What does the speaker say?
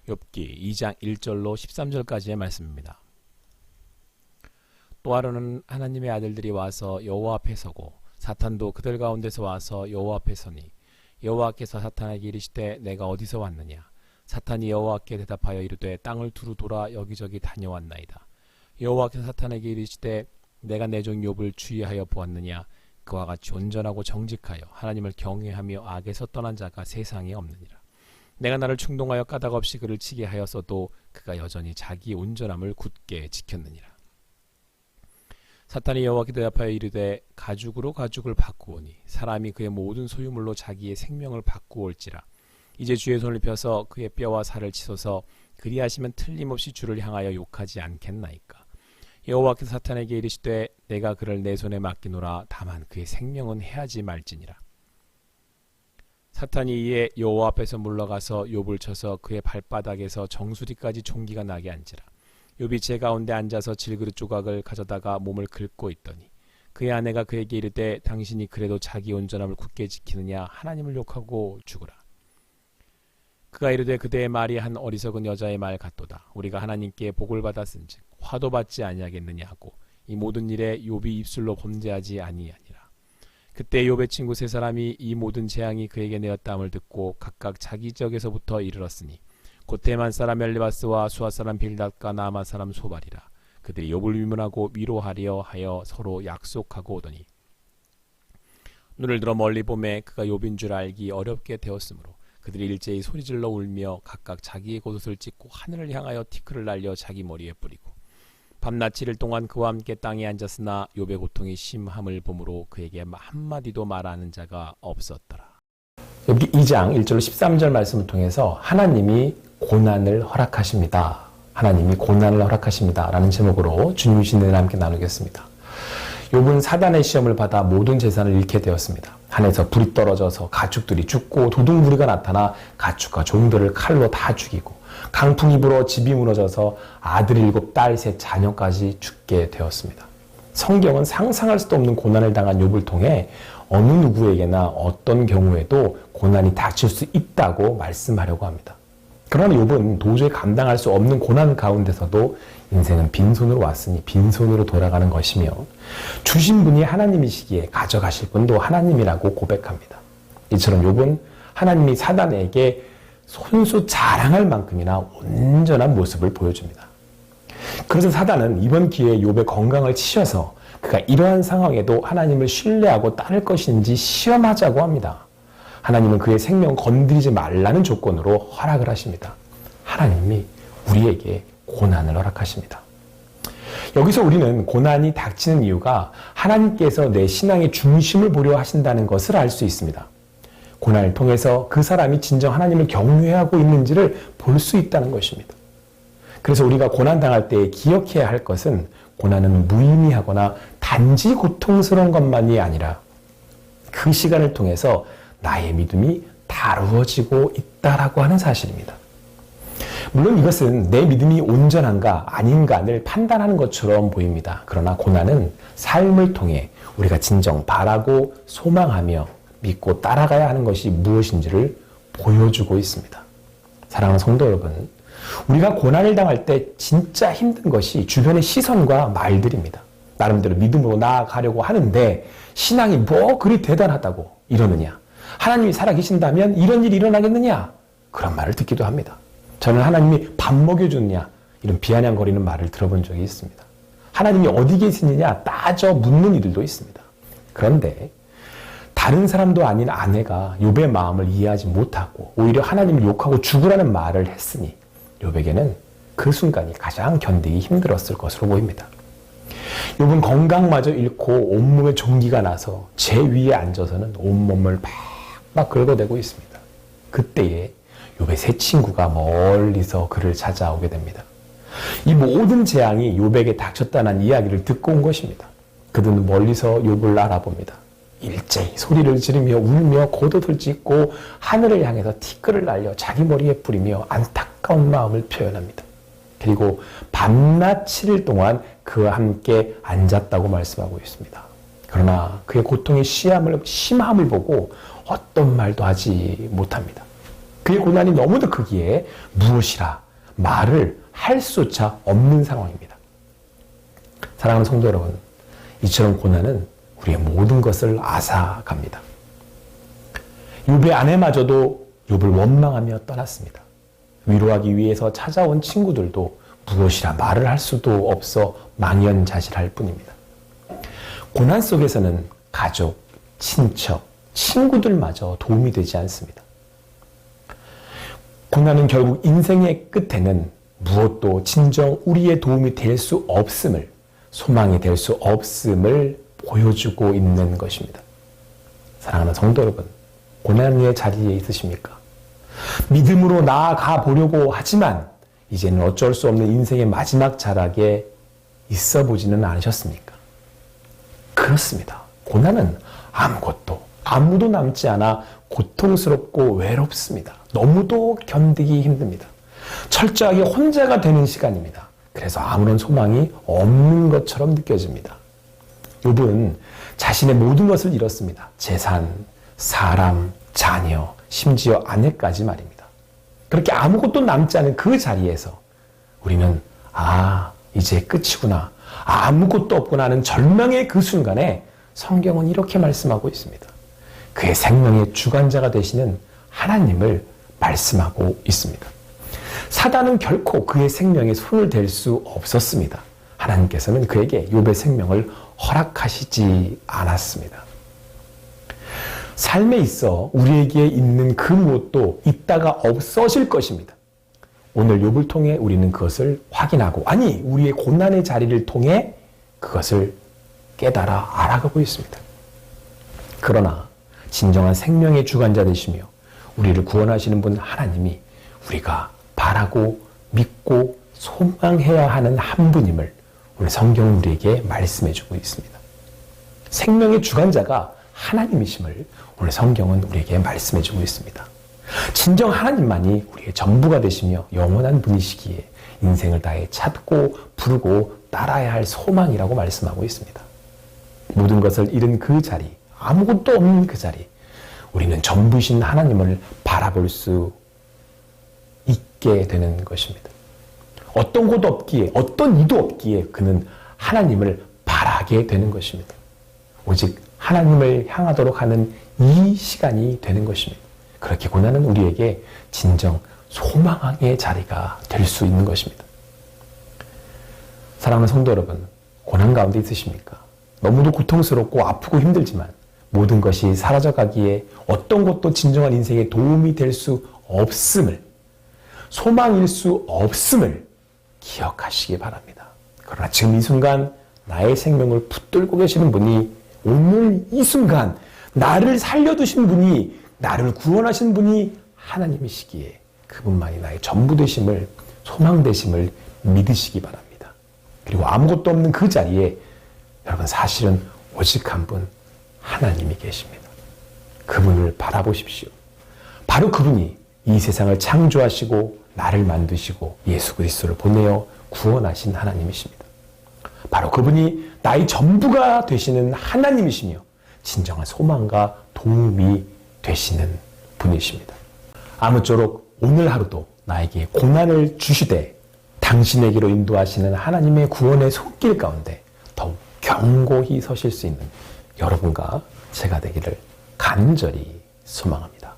욥기 2장 1절로 13절까지의 말씀입니다. 또 하루는 하나님의 아들들이 와서 여호와 앞에 서고 사탄도 그들 가운데서 와서 여호와 앞에 서니 여호와께서 사탄에게 이르시되 내가 어디서 왔느냐. 사탄이 여호와께 대답하여 이르되 땅을 두루 돌아 여기저기 다녀왔나이다. 여호와께서 사탄에게 이르시되 내가 내 종 욥을 주의하여 보았느냐. 그와 같이 온전하고 정직하여 하나님을 경외하며 악에서 떠난 자가 세상에 없느니라. 내가 나를 충동하여 까닭 없이 그를 치게 하였어도 그가 여전히 자기 온전함을 굳게 지켰느니라. 사탄이 여호와께 대답하여 이르되 가죽으로 가죽을 바꾸오니 사람이 그의 모든 소유물로 자기의 생명을 바꾸올지라. 이제 주의 손을 펴서 그의 뼈와 살을 치소서. 그리하시면 틀림없이 주를 향하여 욕하지 않겠나이까. 여호와께서 사탄에게 이르시되 내가 그를 내 손에 맡기노라. 다만 그의 생명은 해하지 말지니라. 사탄이 이에 여호와 앞에서 물러가서 욥을 쳐서 그의 발바닥에서 정수리까지 총기가 나게 한지라. 욥이 제 가운데 앉아서 질그릇 조각을 가져다가 몸을 긁고 있더니 그의 아내가 그에게 이르되 당신이 그래도 자기 온전함을 굳게 지키느냐. 하나님을 욕하고 죽으라. 그가 이르되 그대의 말이 한 어리석은 여자의 말 같도다. 우리가 하나님께 복을 받았은즉 화도 받지 아니하겠느냐 하고 이 모든 일에 욥이 입술로 범죄하지 아니하니라. 그때 욥의 친구 세 사람이 이 모든 재앙이 그에게 내었다함을 듣고 각각 자기 지역에서부터 이르렀으니 곧 대만 사람 엘리바스와 수아 사람 빌닷과 나아만 사람 소발이라. 그들이 욥을 위문하고 위로하려 하여 서로 약속하고 오더니 눈을 들어 멀리 보매 그가 욥인 줄 알기 어렵게 되었으므로 그들이 일제히 소리질러 울며 각각 자기의 겉옷을 찢고 하늘을 향하여 티끌을 날려 자기 머리에 뿌리고 밤낮 7일 동안 그와 함께 땅에 앉았으나 욥의 고통이 심함을 보므로 그에게 한마디도 말하는 자가 없었더라. 욥기 2장 1절로 13절 말씀을 통해서 하나님이 고난을 허락하십니다. 하나님이 고난을 허락하십니다. 라는 제목으로 주님의 신뢰를 함께 나누겠습니다. 욥은 사단의 시험을 받아 모든 재산을 잃게 되었습니다. 하늘에서 불이 떨어져서 가축들이 죽고 도둑무리가 나타나 가축과 종들을 칼로 다 죽이고 강풍이 불어 집이 무너져서 아들 7, 딸 3, 자녀까지 죽게 되었습니다. 성경은 상상할 수도 없는 고난을 당한 욥을 통해 어느 누구에게나 어떤 경우에도 고난이 닥칠 수 있다고 말씀하려고 합니다. 그러나 욥은 도저히 감당할 수 없는 고난 가운데서도 인생은 빈손으로 왔으니 빈손으로 돌아가는 것이며 주신 분이 하나님이시기에 가져가실 분도 하나님이라고 고백합니다. 이처럼 욥은 하나님이 사단에게 손수 자랑할 만큼이나 온전한 모습을 보여줍니다. 그래서 사단은 이번 기회에 욥의 건강을 치셔서 그가 이러한 상황에도 하나님을 신뢰하고 따를 것인지 시험하자고 합니다. 하나님은 그의 생명 건드리지 말라는 조건으로 허락을 하십니다. 하나님이 우리에게 고난을 허락하십니다. 여기서 우리는 고난이 닥치는 이유가 하나님께서 내 신앙의 중심을 보려 하신다는 것을 알 수 있습니다. 고난을 통해서 그 사람이 진정 하나님을 경외하고 있는지를 볼 수 있다는 것입니다. 그래서 우리가 고난당할 때 기억해야 할 것은 고난은 무의미하거나 단지 고통스러운 것만이 아니라 그 시간을 통해서 나의 믿음이 다루어지고 있다라고 하는 사실입니다. 물론 이것은 내 믿음이 온전한가 아닌가를 판단하는 것처럼 보입니다. 그러나 고난은 삶을 통해 우리가 진정 바라고 소망하며 믿고 따라가야 하는 것이 무엇인지를 보여주고 있습니다. 사랑하는 성도 여러분, 우리가 고난을 당할 때 진짜 힘든 것이 주변의 시선과 말들입니다. 나름대로 믿음으로 나아가려고 하는데 신앙이 뭐 그리 대단하다고 이러느냐, 하나님이 살아계신다면 이런 일이 일어나겠느냐, 그런 말을 듣기도 합니다. 저는 하나님이 밥 먹여주느냐 이런 비아냥거리는 말을 들어본 적이 있습니다. 하나님이 어디 계시느냐 따져 묻는 이들도 있습니다. 그런데 다른 사람도 아닌 아내가 욥의 마음을 이해하지 못하고 오히려 하나님을 욕하고 죽으라는 말을 했으니 욥에게는 그 순간이 가장 견디기 힘들었을 것으로 보입니다. 욥은 건강마저 잃고 온몸에 종기가 나서 제 위에 앉아서는 온몸을 막 긁어대고 있습니다. 그때에 욥의 세 친구가 멀리서 그를 찾아오게 됩니다. 이 모든 재앙이 욥에게 닥쳤다는 이야기를 듣고 온 것입니다. 그들은 멀리서 욥을 알아봅니다. 일제히 소리를 지르며 울며 겉옷을 찢고 하늘을 향해서 티끌을 날려 자기 머리에 뿌리며 안타까운 마음을 표현합니다. 그리고 밤낮 7일 동안 그와 함께 앉았다고 말씀하고 있습니다. 그러나 그의 고통의 심함을 보고 어떤 말도 하지 못합니다. 그의 고난이 너무도 크기에 무엇이라 말을 할 수조차 없는 상황입니다. 사랑하는 성도 여러분, 이처럼 고난은 우리의 모든 것을 앗아갑니다. 욥의 아내마저도 욥을 원망하며 떠났습니다. 위로하기 위해서 찾아온 친구들도 무엇이라 말을 할 수도 없어 망연자실할 뿐입니다. 고난 속에서는 가족, 친척, 친구들마저 도움이 되지 않습니다. 고난은 결국 인생의 끝에는 무엇도 진정 우리의 도움이 될 수 없음을, 소망이 될 수 없음을 보여주고 있는 것입니다. 사랑하는 성도 여러분, 고난의 자리에 있으십니까? 믿음으로 나아가 보려고 하지만 이제는 어쩔 수 없는 인생의 마지막 자락에 있어 보지는 않으셨습니까? 그렇습니다. 고난은 아무도 남지 않아 고통스럽고 외롭습니다. 너무도 견디기 힘듭니다. 철저하게 혼자가 되는 시간입니다. 그래서 아무런 소망이 없는 것처럼 느껴집니다. 욥은 자신의 모든 것을 잃었습니다. 재산, 사람, 자녀, 심지어 아내까지 말입니다. 그렇게 아무것도 남지 않은 그 자리에서 우리는 이제 끝이구나, 아무것도 없구나 하는 절망의 그 순간에 성경은 이렇게 말씀하고 있습니다. 그의 생명의 주관자가 되시는 하나님을 말씀하고 있습니다. 사단은 결코 그의 생명에 손을 댈 수 없었습니다. 하나님께서는 그에게 욥의 생명을 허락하시지 않았습니다. 삶에 있어 우리에게 있는 그 무엇도 있다가 없어질 것입니다. 오늘 욥을 통해 우리는 그것을 확인하고, 우리의 고난의 자리를 통해 그것을 깨달아 알아가고 있습니다. 그러나 진정한 생명의 주관자 되시며 우리를 구원하시는 분 하나님이 우리가 바라고 믿고 소망해야 하는 한 분임을 오늘 성경은 우리에게 말씀해주고 있습니다. 생명의 주관자가 하나님이심을 오늘 성경은 우리에게 말씀해주고 있습니다. 진정 하나님만이 우리의 전부가 되시며 영원한 분이시기에 인생을 다해 찾고 부르고 따라야 할 소망이라고 말씀하고 있습니다. 모든 것을 잃은 그 자리, 아무것도 없는 그 자리, 우리는 전부이신 하나님을 바라볼 수 있게 되는 것입니다. 어떤 곳도 없기에, 어떤 이도 없기에 그는 하나님을 바라게 되는 것입니다. 오직 하나님을 향하도록 하는 이 시간이 되는 것입니다. 그렇게 고난은 우리에게 진정 소망의 자리가 될 수 있는 것입니다. 사랑하는 성도 여러분, 고난 가운데 있으십니까? 너무도 고통스럽고 아프고 힘들지만 모든 것이 사라져가기에 어떤 것도 진정한 인생에 도움이 될 수 없음을, 소망일 수 없음을 기억하시기 바랍니다. 그러나 지금 이 순간 나의 생명을 붙들고 계시는 분이, 오늘 이 순간 나를 살려두신 분이, 나를 구원하신 분이 하나님이시기에 그분만이 나의 전부 되심을, 소망 되심을 믿으시기 바랍니다. 그리고 아무것도 없는 그 자리에 여러분, 사실은 오직 한 분, 하나님이 계십니다. 그분을 바라보십시오. 바로 그분이 이 세상을 창조하시고 나를 만드시고 예수 그리스도를 보내어 구원하신 하나님이십니다. 바로 그분이 나의 전부가 되시는 하나님이시며 진정한 소망과 도움이 되시는 분이십니다. 아무쪼록 오늘 하루도 나에게 고난을 주시되 당신에게로 인도하시는 하나님의 구원의 손길 가운데 더욱 견고히 서실 수 있는 여러분과 제가 되기를 간절히 소망합니다.